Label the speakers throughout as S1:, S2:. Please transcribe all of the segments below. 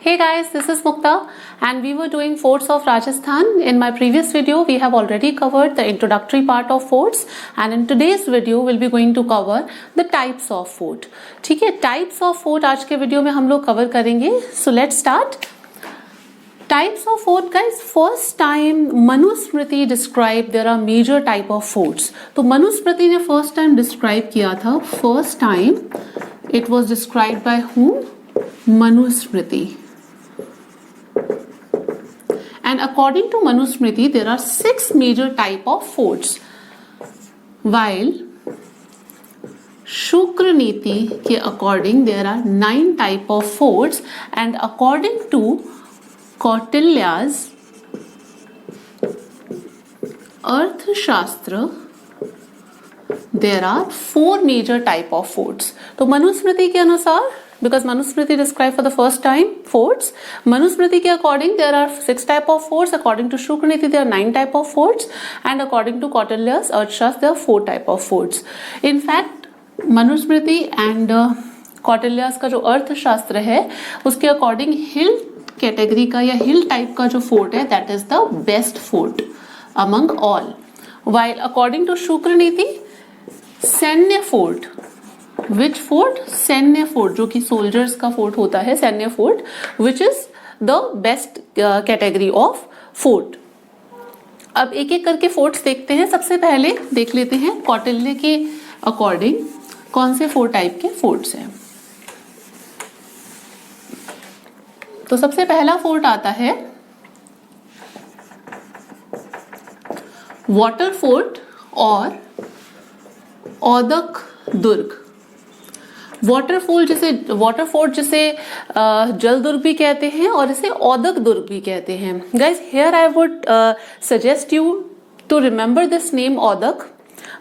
S1: Hey guys, this is Mukta and we were doing forts of Rajasthan. In my previous video, we have already covered the introductory part of forts and in today's video, we'll be going to cover the types of fort. ठीक है, types of fort आज के video में हम लोग cover करेंगे. So let's start. Types of fort guys, first time Manusmriti describe there are major type of forts. तो मनुस्मृति ने first time describe किया था. First time it was described by whom? Manusmriti. And according to Manusmriti, there are 6 major type of forts. While Shukra Niti के according there are 9 type of forts, and according to Kautilya's Arthashastra there are 4 major type of forts. तो मनुस्मृति के अनुसार, because Manusmriti described for the first time forts, Manusmriti के according there are 6 type of forts, according to Shukraniti there are 9 type of forts, and according to Kautilya's Arthashastra there are 4 type of forts. In fact, Manusmriti and Kautilya's का जो अर्थशास्त्र है उसके according हिल category का या hill type का जो fort है that is the best fort among all. While according to Shukraniti, सैन्य फोर्ट, विच फोर्ट? सैन्य फोर्ट, जो कि सोल्जर्स का फोर्ट होता है, सैन्य fort, which is the best category of fort. अब एक एक करके फोर्ट्स देखते हैं. सबसे पहले देख लेते हैं कौटिल्य के अकॉर्डिंग कौन से 4 टाइप के फोर्ट्स हैं. तो सबसे पहला फोर्ट आता है वाटर फोर्ट और औदक दुर्ग. वाटर फोर्ट जिसे जल दुर्ग भी कहते हैं और इसे औदक दुर्ग भी कहते हैं. Guys here I would suggest you to remember this name Audak,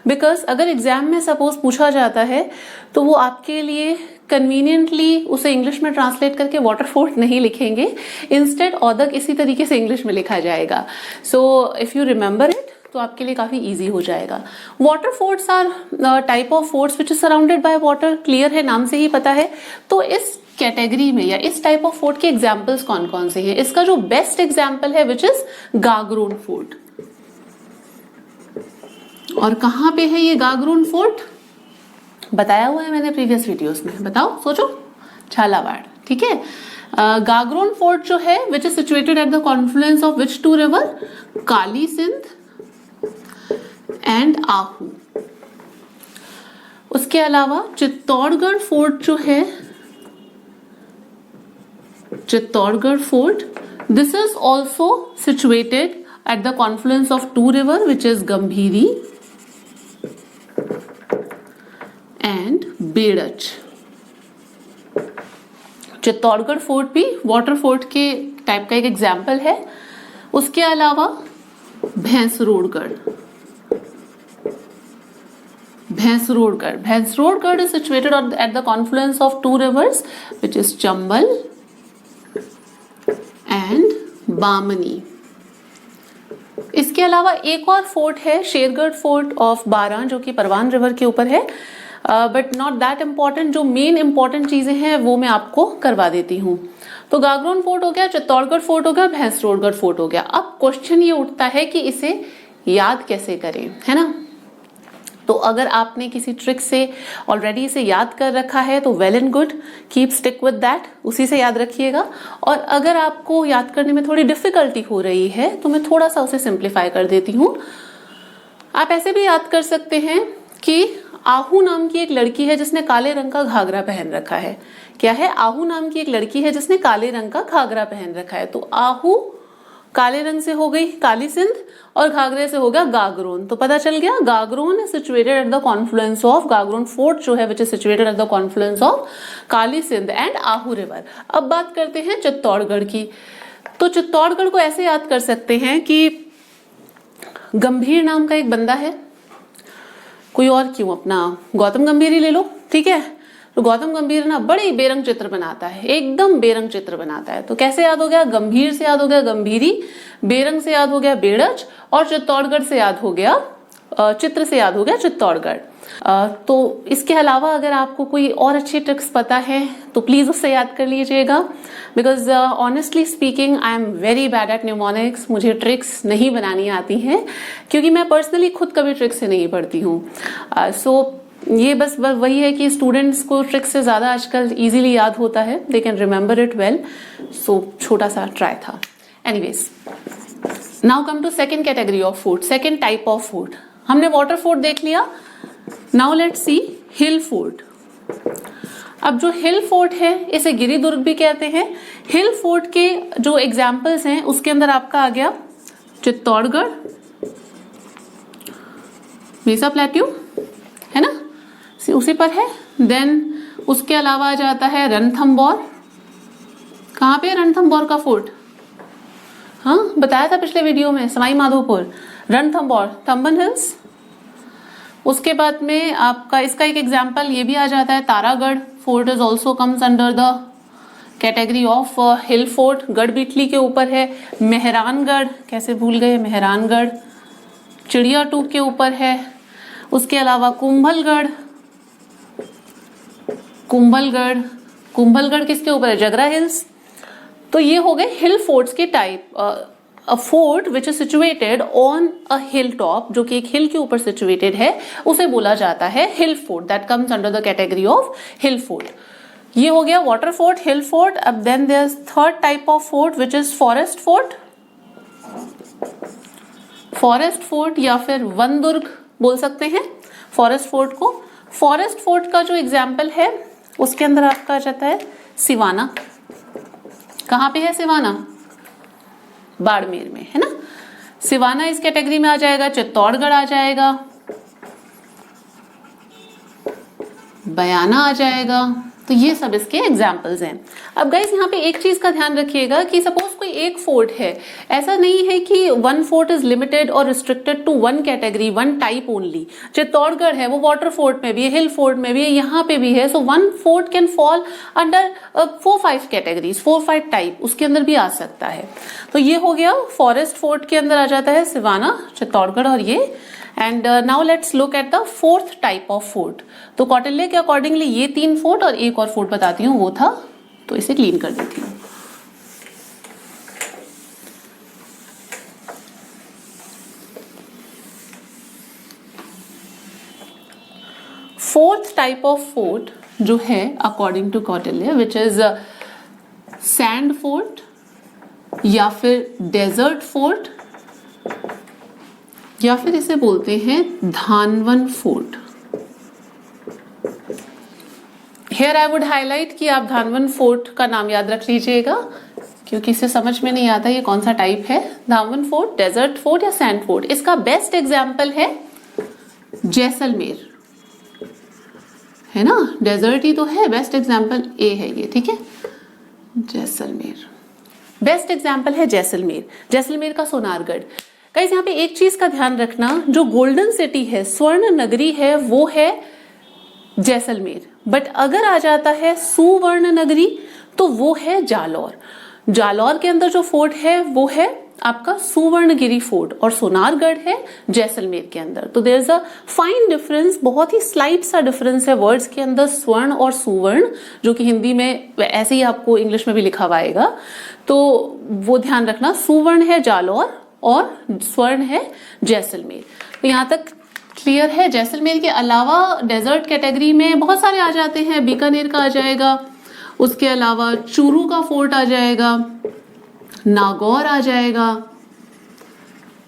S1: because अगर एग्जाम में सपोज पूछा जाता है तो वो आपके लिए कन्वीनियंटली उसे इंग्लिश में ट्रांसलेट करके वाटर फोर्ट नहीं लिखेंगे, इंस्टेड औदक इसी तरीके से इंग्लिश में लिखा जाएगा. So if you remember it तो आपके लिए काफी इजी हो जाएगा. Water forts are type of forts which is surrounded by water. Clear है, नाम से ही पता है. तो इस कैटेगरी में या इस टाइप ऑफ फोर्ट के एग्जाम्पल्स कौन कौन से हैं? इसका जो बेस्ट एग्जाम्पल है विच इज गागरोन फोर्ट. और कहाँ पे है ये गागरोन फोर्ट? बताया हुआ है मैंने प्रीवियस वीडियोस में. बताओ, सोचो. झालावाड़. ठीक है. गागरोन फोर्ट जो है which is situated at the confluence of which 2 river? Kali Sindh and Ahu. उसके अलावा चित्तौड़गढ़ फोर्ट जो है, Chittorgarh fort, this is also situated at the confluence of 2 river which is Gambhiri and Berach. Chittorgarh fort भी वाटर फोर्ट के टाइप का एक एग्जाम्पल है. उसके अलावा Bhainsrorgarh is situated at the confluence of 2 rivers which is Chambal and Bamni. इसके अलावा एक और फोर्ट है शेरगढ़ फोर्ट ऑफ बारां, जो कि परवान रिवर के ऊपर है, बट नॉट दैट इम्पॉर्टेंट. जो मेन इंपॉर्टेंट चीजें हैं वो मैं आपको करवा देती हूँ. तो गागरोन फोर्ट हो गया, चित्तौड़गढ़ फोर्ट हो गया, भैंसरोडगढ़ फोर्ट हो गया. अब क्वेश्चन ये उठता है कि इसे याद कैसे करें, है ना. तो अगर आपने किसी ट्रिक से ऑलरेडी इसे याद कर रखा है तो well and good, keep stick with that, उसी से याद रखिएगा. और अगर आपको याद करने में थोड़ी डिफिकल्टी हो रही है तो मैं थोड़ा सा उसे सिंप्लीफाई कर देती हूँ. आप ऐसे भी याद कर सकते हैं कि आहू नाम की एक लड़की है जिसने काले रंग का घाघरा पहन रखा है. क्या है? आहू नाम की एक लड़की है जिसने काले रंग का घाघरा पहन रखा है. तो आहू काले रंग से हो गई काली सिंध और घाघरे से हो गया गागरोन. तो पता चल गया Gagron is situated at the confluence of, Gagron fort जो है which is situated at the confluence of Kali Sindh and Ahu river. अब बात करते हैं चित्तौड़गढ़ की. तो चित्तौड़गढ़ को ऐसे याद कर सकते हैं कि गंभीर नाम का एक बंदा है, कोई और क्यों, अपना गौतम गंभीर ही ले लो. ठीक है. तो गौतम गंभीर ना बड़ी बेरंग चित्र बनाता है, एकदम बेरंग चित्र बनाता है. तो कैसे याद हो गया? गंभीर से याद हो गया गंभीरी, बेरंग से याद हो गया बेड़च और चित्तौड़गढ़ से याद हो गया चित्र से याद हो गया चित्तौड़गढ़। तो इसके अलावा अगर आपको कोई और अच्छी ट्रिक्स पता है तो प्लीज उससे याद कर लीजिएगा, because honestly speaking I am very bad at mnemonics. मुझे ट्रिक्स नहीं बनानी आती हैं क्योंकि मैं पर्सनली खुद कभी ट्रिक्स से नहीं पढ़ती हूँ। सो ये बस वही है कि स्टूडेंट्स को ट्रिक्स से ज्यादा आजकल इजीली याद होता है, they can remember it well. So छोटा सा ट्राई था। Anyways, now come to second category of food, second type of food. हमने वाटर फूड देख लिया, now let's see hill food. अब जो हिल फूड है इसे गिरिदुर्ग भी कहते हैं। हिल फूड के जो एग्जाम्पल्स हैं उसके अंदर आपका आ गया चित्तौड़गढ़, मेसा प्लेट्यू है ना, उसी पर है। देन उसके अलावा आ जाता है रणथंबोर। कहाँ पे रणथंबोर का फोर्ट? हाँ बताया था पिछले वीडियो में, सवाई माधोपुर। रणथंबोर, थंबन हिल्स। उसके बाद में आपका इसका एक एग्जाम्पल ये भी आ जाता है Taragarh fort is also comes under the category of hill fort. गढ़ बिटली के ऊपर है। मेहरानगढ़, कैसे भूल गए मेहरानगढ़, चिड़िया टूक के ऊपर है। उसके अलावा कुंभलगढ़, कुंभलगढ़ किसके ऊपर है? जगरा हिल्स। तो ये हो गए हिल फोर्ट्स के type. A fort which is situated on a hill top, जो कि एक हिल के ऊपर सिचुएटेड है, उसे बोला जाता है hill fort. That comes under the category of hill fort. ये हो गया वाटर फोर्ट, हिल फोर्ट। अब then there is third type of fort which is forest fort. Forest fort या फिर वन दुर्ग बोल सकते हैं फॉरेस्ट फोर्ट को। फॉरेस्ट फोर्ट का जो एग्जाम्पल है उसके अंदर आपका आ जाता है सिवाना। कहाँ पे है सिवाना? बाड़मेर में है ना। सिवाना इस कैटेगरी में आ जाएगा। चित्तौड़गढ़ आ जाएगा, बयाना आ जाएगा। तो ये सब इसके एग्जाम्पल्स हैं। अब गाइस यहाँ पे एक चीज का ध्यान रखिएगा कि सपोज कोई एक फोर्ट है, ऐसा नहीं है कि वन फोर्ट इज लिमिटेड और restricted to one category, one type only. Chittorgarh है वो वाटर फोर्ट में भी है, हिल फोर्ट में भी है, यहाँ पे भी है। So one fort can fall under 4-5 categories, 4-5 type उसके अंदर भी आ सकता है। तो ये हो गया फॉरेस्ट फोर्ट के अंदर आ जाता है सिवाना, चित्तौड़गढ़ और ये। And now let's look at the fourth type of fort. तो कौटिल्य के अकॉर्डिंगली ये 3 फोर्ट और एक और फोर्ट बताती हूँ वो था, तो इसे क्लीन कर देती हूँ। फोर्थ टाइप ऑफ फोर्ट जो है according to Kautilya which is sand fort या फिर डेजर्ट फोर्ट या फिर इसे बोलते हैं Dhanvan fort. Here I would highlight कि आप धानवन फोर्ट का नाम याद रख लीजिएगा क्योंकि इसे समझ में नहीं आता ये कौन सा टाइप है। धानवन फोर्ट, डेजर्ट फोर्ट या सैंड फोर्ट। इसका बेस्ट एग्जाम्पल है जैसलमेर, है ना। डेजर्ट ही तो है, बेस्ट एग्जाम्पल ए है ये, ठीक है। जैसलमेर बेस्ट एग्जाम्पल है जैसलमेर। जैसलमेर का सोनारगढ़। गाइस यहाँ पे एक चीज का ध्यान रखना, जो गोल्डन सिटी है, स्वर्ण नगरी है, वो है जैसलमेर। बट अगर आ जाता है सुवर्ण नगरी तो वो है जालौर। जालौर के अंदर जो फोर्ट है वो है आपका सुवर्णगिरी फोर्ट और सोनारगढ़ है जैसलमेर के अंदर। तो there is a fine difference, बहुत ही स्लाइट सा डिफरेंस है वर्ड्स के अंदर, स्वर्ण और सुवर्ण, जो कि हिंदी में ऐसे ही आपको इंग्लिश में भी लिखा हुआ आएगा। तो वो ध्यान रखना, सुवर्ण है जालौर और स्वर्ण है जैसलमेर। तो यहाँ तक क्लियर है। जैसलमेर के अलावा डेजर्ट कैटेगरी में बहुत सारे आ जाते हैं। बीकानेर का आ जाएगा, उसके अलावा चूरू का फोर्ट आ जाएगा, नागौर आ जाएगा।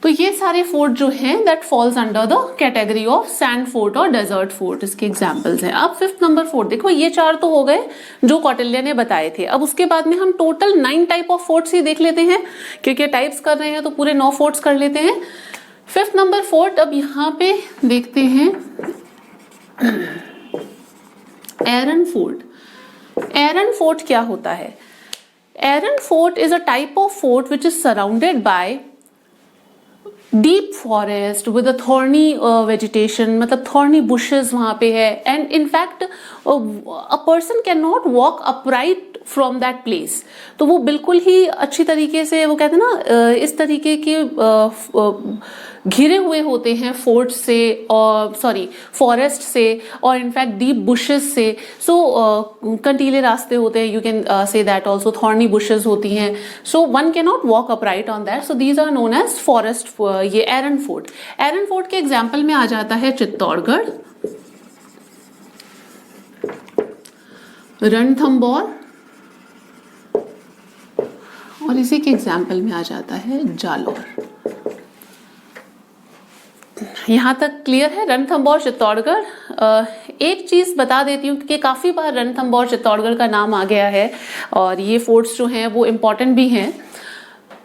S1: तो ये सारे फोर्ट जो हैं that false under the category of sand fort और डेजर्ट फोर्ट, इसके एग्जांपल्स हैं। अब 5th नंबर फोर्ट देखो, ये 4 तो हो गए जो कौटिल्य ने बताए थे। अब उसके बाद में हम टोटल 9 टाइप ऑफ फोर्ट्स ही देख लेते हैं, क्योंकि टाइप्स कर रहे हैं तो पूरे 9 फोर्ट्स कर लेते हैं। 5th नंबर फोर्ट अब यहाँ पे देखते हैं एरन फोर्ट। एरन फोर्ट क्या होता है? Airan fort is a type of fort which is surrounded by deep forest with a thorny vegetation, मतलब थॉर्नी बुशेस वहां पे है। And in fact a person can not walk upright from that place. तो वो बिल्कुल ही अच्छी तरीके से, वो कहते हैं ना, इस तरीके के घिरे हुए होते हैं फोर्ट से, और सॉरी फॉरेस्ट से, और इनफैक्ट डीप बुशेस से। सो कंटीले रास्ते होते हैं, you can say that also, thorny bushes होती हैं, so one can not walk upright on that, so these are known as forest. ये एरन फोर्ट, एरन फोर्ट के एग्जाम्पल में आ जाता है चित्तौड़गढ़, रणथंबोर, और इसी के एग्जाम्पल में आ जाता है जालौर। यहाँ तक क्लियर है रणथंबोर चित्तौड़गढ़। एक चीज बता देती हूँ कि काफी बार रणथंबोर चित्तौड़गढ़ का नाम आ गया है, और ये फोर्ट्स जो हैं वो इम्पोर्टेंट भी हैं।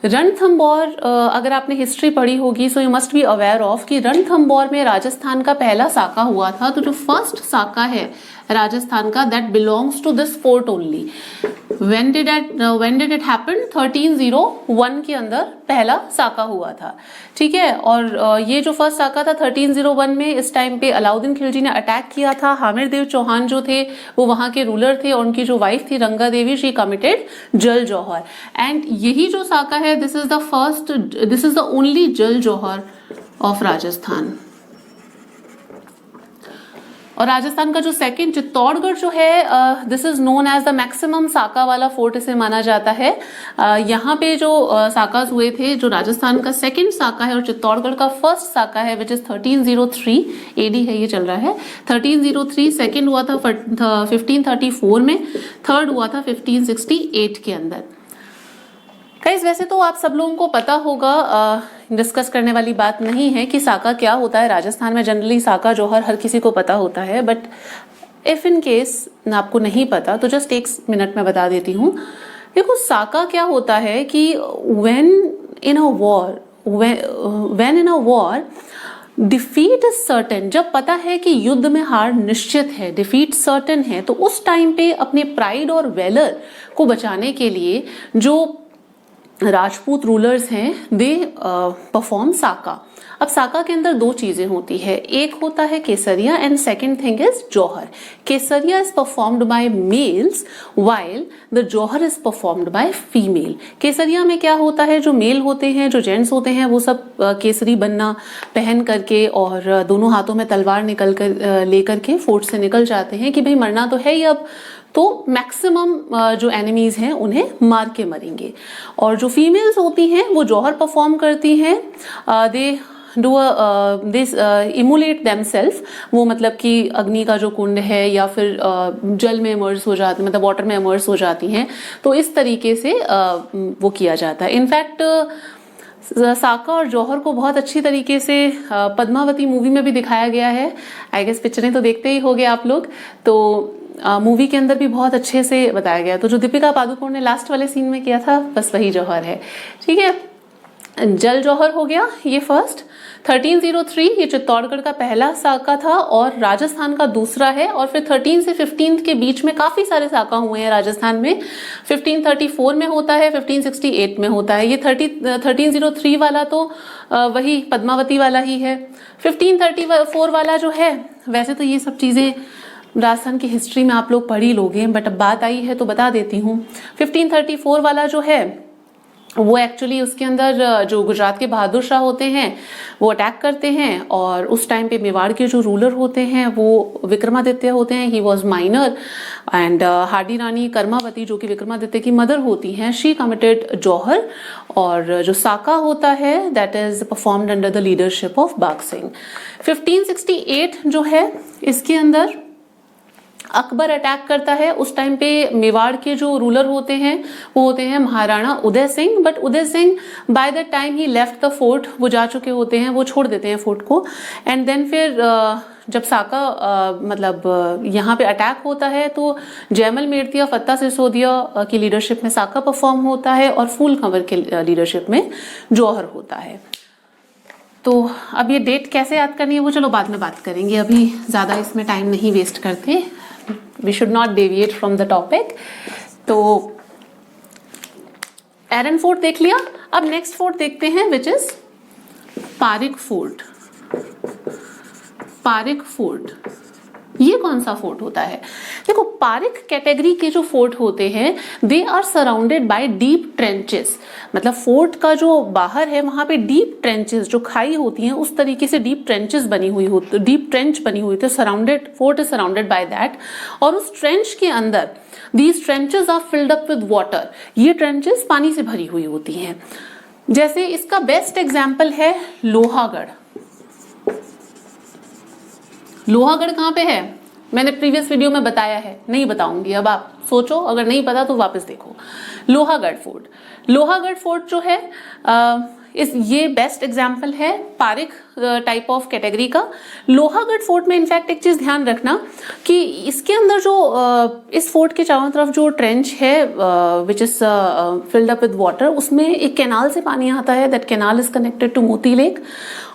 S1: रणथंबोर, अगर आपने हिस्ट्री पढ़ी होगी, so you must be aware of कि रणथंबोर में राजस्थान का पहला साका हुआ था। तो जो फर्स्ट साका है राजस्थान का, that belongs to this fort only. when did it happen? 1301 के अंदर पहला साका हुआ था, ठीक है। और ये जो फर्स्ट साका था 1301 में, इस टाइम पे अलाउद्दीन खिलजी ने अटैक किया था। हामिर देव चौहान जो थे वो वहां के रूलर थे, और उनकी जो वाइफ थी रंगा देवी, शी कमिटेड जल जौहर, एंड यही जो साका है, दिस इज द ओनली जल जौहर ऑफ राजस्थान। और राजस्थान का जो सेकंड चित्तौड़गढ़ जो है, this is known as the maximum साका वाला फोर्ट इसे माना जाता है। यहाँ पे जो साकास हुए थे, जो राजस्थान का सेकंड साका है और चित्तौड़गढ़ का फर्स्ट साका है, विच इज 1303 एडी है, ये चल रहा है 1303। सेकंड हुआ था 1534 में, थर्ड हुआ था 1568 के अंदर। गाइस, वैसे तो आप सब लोगों को पता होगा, डिस्कस करने वाली बात नहीं है कि साका क्या होता है। राजस्थान में जनरली साका जौहर हर किसी को पता होता है, बट इफ इन केस आपको नहीं पता तो जस्ट एक मिनट में बता देती हूँ। देखो, साका क्या होता है कि when in a war defeat is certain, जब पता है कि युद्ध में हार निश्चित है, डिफीट सर्टेन है, तो उस टाइम पे अपने प्राइड और वेलर को बचाने के लिए जो राजपूत रूलर्स हैं, दे परफॉर्म साका। अब साका के अंदर दो चीजें होती है, एक होता है kesariya and second thing is jauhar. Kesariya is performed by males while the jauhar is performed by female. केसरिया में क्या होता है, जो मेल होते हैं, जो जेंट्स होते हैं, वो सब केसरी बनना पहन करके और दोनों हाथों में तलवार निकल कर लेकर के फोर्ट से निकल जाते हैं कि भाई मरना तो है ही अब, तो मैक्सिमम जो एनिमीज हैं उन्हें मार के मरेंगे। और जो फीमेल्स होती हैं वो जौहर परफॉर्म करती हैं, they do this emulate themselves, वो मतलब कि अग्नि का जो कुंड है या फिर जल में इमर्स हो जाती, मतलब वाटर में इमर्स हो जाती हैं। तो इस तरीके से वो किया जाता है। इनफैक्ट साका और जौहर को बहुत अच्छी तरीके से पद्मावती मूवी में भी दिखाया गया है। आई गेस पिक्चरें तो देखते ही होंगे आप लोग, तो मूवी के अंदर भी बहुत अच्छे से बताया गया। तो जो दीपिका पादुकोण ने लास्ट वाले सीन में किया था, बस वही जौहर है, ठीक है। जल जौहर हो गया ये फर्स्ट। 1303 ये चित्तौड़गढ़ का पहला साका था और राजस्थान का दूसरा है। और फिर 13 से 15 के बीच में काफी सारे साका हुए हैं राजस्थान में। 1534 में होता है, 1568 में होता है। ये 1303 वाला तो वही पद्मावती वाला ही है। 1534 वाला जो है, वैसे तो ये सब चीजें राजस्थान की हिस्ट्री में आप लोग पढ़ ही लोगे, बट अब बात आई है तो बता देती हूँ। 1534 वाला जो है वो एक्चुअली उसके अंदर जो गुजरात के बहादुर शाह होते हैं वो अटैक करते हैं, और उस टाइम पे मेवाड़ के जो रूलर होते हैं वो विक्रमादित्य होते हैं, ही वॉज माइनर, एंड हाडी रानी कर्मावती जो कि विक्रमादित्य की मदर होती हैं, शी कमिटेड जौहर। और जो साका होता है that is performed under the leadership of बाघ सिंह। 1568 जो है, इसके अंदर अकबर अटैक करता है। उस टाइम पे मेवाड़ के जो रूलर होते हैं वो होते हैं Maharana Uday Singh, but Uday Singh by the time ही लेफ्ट द फोर्ट, वो जा चुके होते हैं, वो छोड़ देते हैं फोर्ट को। एंड देन फिर जब साका मतलब यहाँ पे अटैक होता है तो जयमल मेड़तिया फत्ता सिसोदिया की लीडरशिप में साका परफॉर्म होता है और फूल कंवर के लीडरशिप में जौहर होता है। तो अब ये डेट कैसे याद करनी है वो चलो बाद में बात करेंगे, अभी ज़्यादा इसमें टाइम नहीं वेस्ट करते, we should not deviate from the topic. तो एरन फोर्ट देख लिया, अब नेक्स्ट फोर्ट देखते हैं which is Parik fort. Parik fort ये कौन सा फोर्ट होता है? देखो, पारिक कैटेगरी के जो फोर्ट होते हैं they are surrounded by deep trenches. मतलब फोर्ट का जो बाहर है वहां पे डीप ट्रेंचेस, जो खाई होती हैं उस तरीके से डीप ट्रेंचेस बनी हुई होती, डीप ट्रेंच बनी हुई थी, surrounded, fort is surrounded by that. और उस ट्रेंच के अंदर these trenches are filled up with water, ये ट्रेंचेस पानी से भरी हुई होती हैं। जैसे इसका बेस्ट एग्जाम्पल है लोहागढ़। लोहागढ़ कहाँ पे है? मैंने प्रीवियस वीडियो में बताया है, नहीं बताऊंगी, अब आप सोचो, अगर नहीं पता तो वापस देखो। लोहागढ़ फोर्ट, लोहागढ़ फोर्ट जो है ये बेस्ट एग्जाम्पल है पारिक टाइप ऑफ कैटेगरी का। लोहागढ़ फोर्ट में इनफैक्ट एक चीज ध्यान रखना कि इसके अंदर जो इस फोर्ट के चारों तरफ जो ट्रेंच है which is filled up with water, उसमें एक कैनाल से पानी आता है। That canal is connected to Moti lake,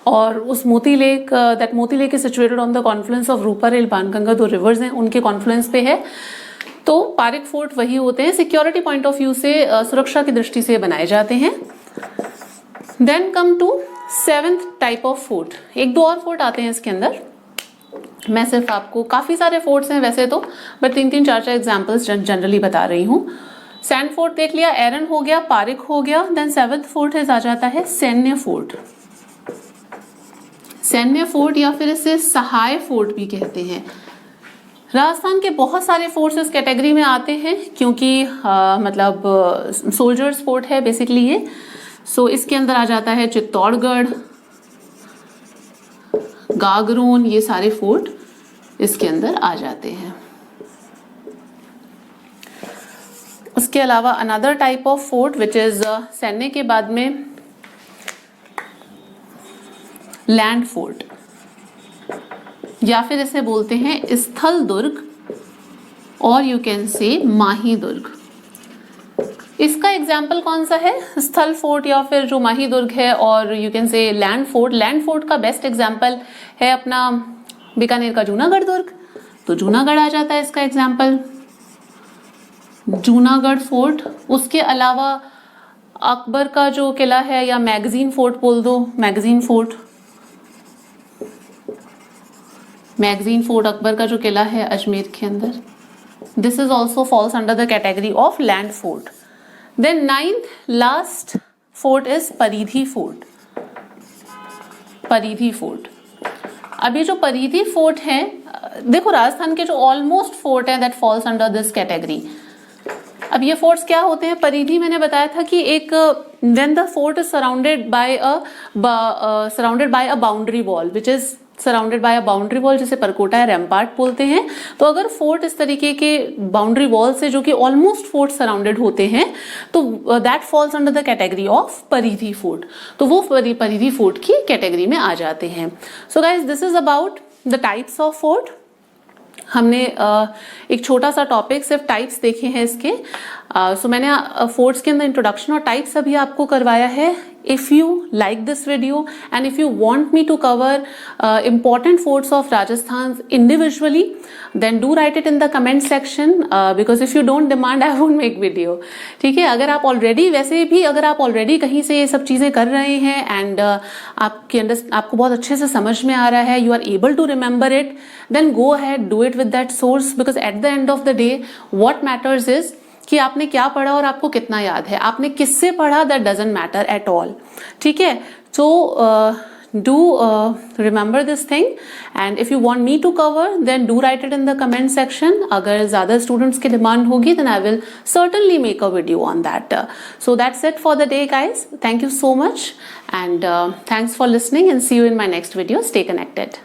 S1: और उस Moti lake, that Moti lake is situated on the confluence of Ruparel, Banganga, दो रिवर्स हैं, उनके कॉन्फ्लुएंस पे है। तो पारिक फोर्ट वही होते हैं, सिक्योरिटी पॉइंट ऑफ व्यू से, सुरक्षा की दृष्टि से बनाए जाते हैं। Then come to 7th type of fort. एक दो और फोर्ट आते हैं इसके अंदर, मैं सिर्फ आपको, काफी सारे फोर्ट्स हैं वैसे तो, बट 3-3, 4-4 एग्जाम्पल्स जनरली बता रही हूँ। सैंड फोर्ट देख लिया, एरन हो गया, पारिक हो गया। देन 7th फोर्ट आ जाता है सैन्य फोर्ट। सैन्य फोर्ट या फिर इसे सहाय फोर्ट भी कहते हैं। राजस्थान के बहुत सारे फोर्ट्स इस कैटेगरी में आते हैं क्योंकि मतलब सोल्जर्स फोर्ट है बेसिकली ये। सो इसके अंदर आ जाता है चित्तौड़गढ़, गागरोन, ये सारे फोर्ट इसके अंदर आ जाते हैं। उसके अलावा another type of fort which is सैन्य के बाद में लैंड फोर्ट, या फिर इसे बोलते हैं स्थल दुर्ग, और यू कैन से माही दुर्ग। इसका एग्जाम्पल कौन सा है? स्थल फोर्ट या फिर जो माही दुर्ग है, और यू कैन से लैंड फोर्ट। लैंड फोर्ट का बेस्ट एग्जाम्पल है अपना बीकानेर का जूनागढ़ दुर्ग, तो जूनागढ़ आ जाता है इसका एग्जाम्पल, जूनागढ़ फोर्ट। उसके अलावा अकबर का जो किला है, या मैगजीन फोर्ट बोल दो, magazine fort, magazine fort Akbar का जो किला है अजमेर के अंदर, this is also falls under the category of land fort. Then 9th last fort is परिधि फोर्ट। परिधि फोर्ट, अब ये जो परिधि फोर्ट है, देखो राजस्थान के जो ऑलमोस्ट फोर्ट है that falls under this category. अब ये फोर्ट्स क्या होते हैं? परिधि मैंने बताया था कि एक when the fort is surrounded bye a boundary wall which is surrounded bye a boundary wall, जिसे परकोटा या रैम्पार्ट बोलते हैं। तो अगर फोर्ट इस तरीके के बाउंड्री वॉल से, जो कि ऑलमोस्ट फोर्ट सराउंडेड होते हैं, तो that false under the category of परिधि फोर्ट। तो वो परिधि फोर्ट की कैटेगरी में आ जाते हैं। So guys, this is about the types of fort. हमने एक छोटा सा टॉपिक सिर्फ टाइप्स देखे हैं इसके। सो मैंने फोर्ट्स के अंदर इंट्रोडक्शन और टाइप्स अभी आपको करवाया है। If you like this video and if you want me to cover important forts of Rajasthan individually, then do write it in the comment section because if you don't demand, I won't make video. ठीक है? अगर आप already, वैसे भी अगर आप already कहीं से ये सब चीज़ें कर रहे हैं एंड आपको बहुत अच्छे से समझ में आ रहा है, you are able to remember it, then go ahead, do it with that source, because at the end of the day what matters is कि आपने क्या पढ़ा और आपको कितना याद है, आपने किससे पढ़ा, that doesn't matter at all. ठीक है? So do remember this thing, and if you want me to cover then do write it in the comment section. अगर ज्यादा स्टूडेंट्स की डिमांड होगी then I will certainly make a video on that. So that's it for the day guys. Thank you so much and thanks for listening and see you in my next video. Stay connected.